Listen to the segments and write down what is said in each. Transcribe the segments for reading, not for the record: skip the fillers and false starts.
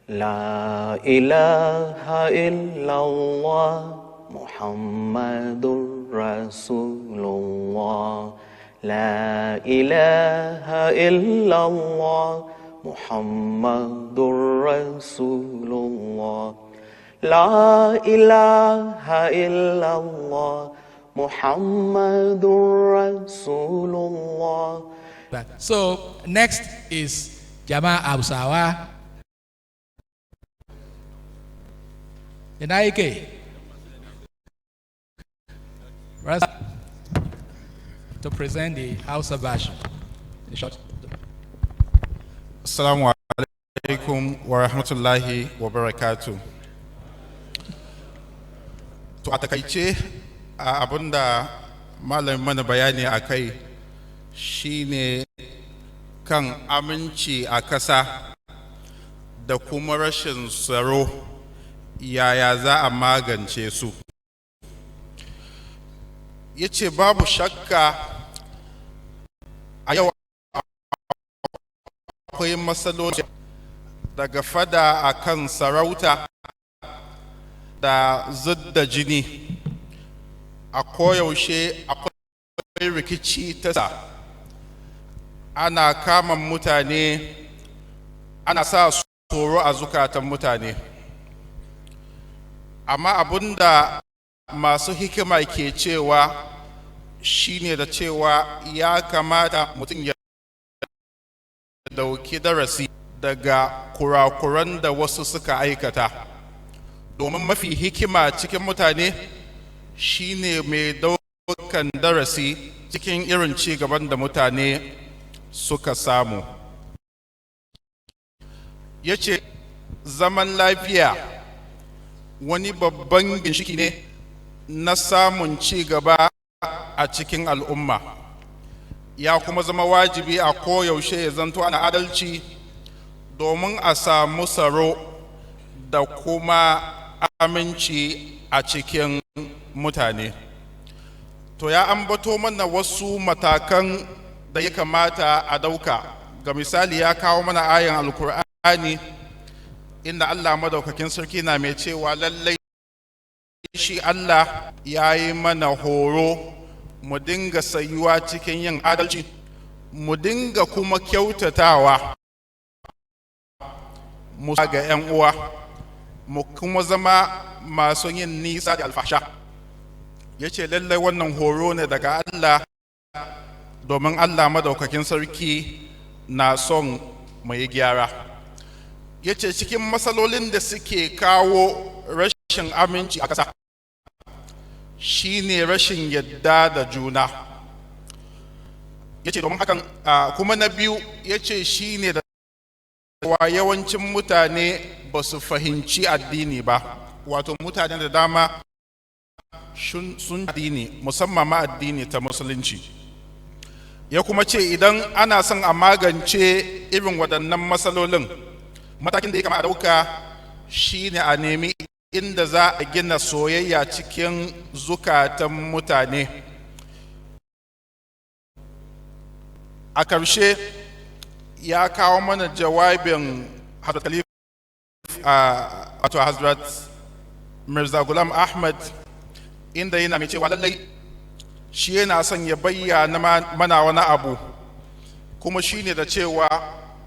La ilaha illallah Muhammadur Rasulullah. La ilaha illallah Muhammadur Rasulullah. La ilaha illallah Muhammadur Rasulullah. So next is Jama Hausawa. Inaike. To present the Hausa version. Assalamu alaikum wa rahmatullahi wa barakatuh. To a takaice abinda malamin mana bayani a kai shine kan aminci a ƙasa da kuma rashin tsaro, yaya za a magance su. Yace babu shakka a yau akwai matsaloli daga fada akan sarauta da zudda jini. A koyaushe akwai rikici ta sa ana kama mutane, ana sa tsoro a zukatan mutane. Amma abinda masu hikima ke cewa shine da cewa ya kamata mutum ya dauki darasi daga kurakuran da wasu suka aikata, domin mafi hikima cikin mutane shine mai daukan darasi cikin irin ci gaban da mutane suka samu. Yace zaman lafiya wani babban ginshiki ne na samun ci gaba a cikin al'umma. Ya kuma zama wajibi a koyaushe ya zanto ana adalci domin a samu tsaro da kuma aminci a cikin mutane. To ya ambato mana wasu matakan da ya kamata a dauka. Ga misali ya kawo mana ayan alkur'ani inda Allah madaukakin sarki na mai cewa lallai shi Allah ya yi mana horo mu dinga sayuwa cikin yin adalci, mu dinga kuma kyautatawa mu ga 'yan uwa, mu kuma zama masu yin nisa da alfasha. Yace lallai wannan horo ne daga Allah, domin Allah madaukakin sarki na son mu yi gyara. Yace cikin matsalolin da suke kawo rashin aminci a ƙasa shine rashin yadda da juna. Yace domin hakan kuma na biyu yace shine da yawancin mutane ba su fahimci addini ba, wato mutane da dama sun addini, musamman ma addini ta musulunci. Ya kuma ce idan ana son a magance irin waɗannan matsalolin, matakin da ya kama a ɗauka shine a nemi inda za a gina soyayya cikin zukatan mutane. A ƙarshe ya kawo mana jawabin Hazrat Khalif wato Hazrat Mirza Ghulam Ahmad, inda yana mai cewa lallai shi yana son ya bayyana mana wani abu, kuma shine da cewa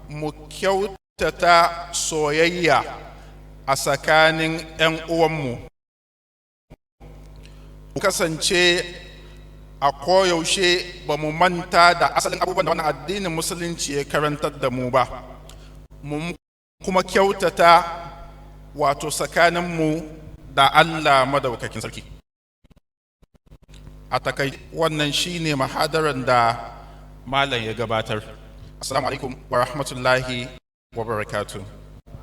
mu kyautata soyayya a tsakanin 'yan uwanmu. Mu kasance a koyaushe ba mu manta da asalin abubuwan da wani addinin musulunci ya karantar da mu ba, mu kuma kyautata wato tsakaninmu da Allah madaukakin sarki. A takai wannan shine mahadaran da malam ya gabatar. Assalamu alaikum wa rahmatullahi wa barakatuh.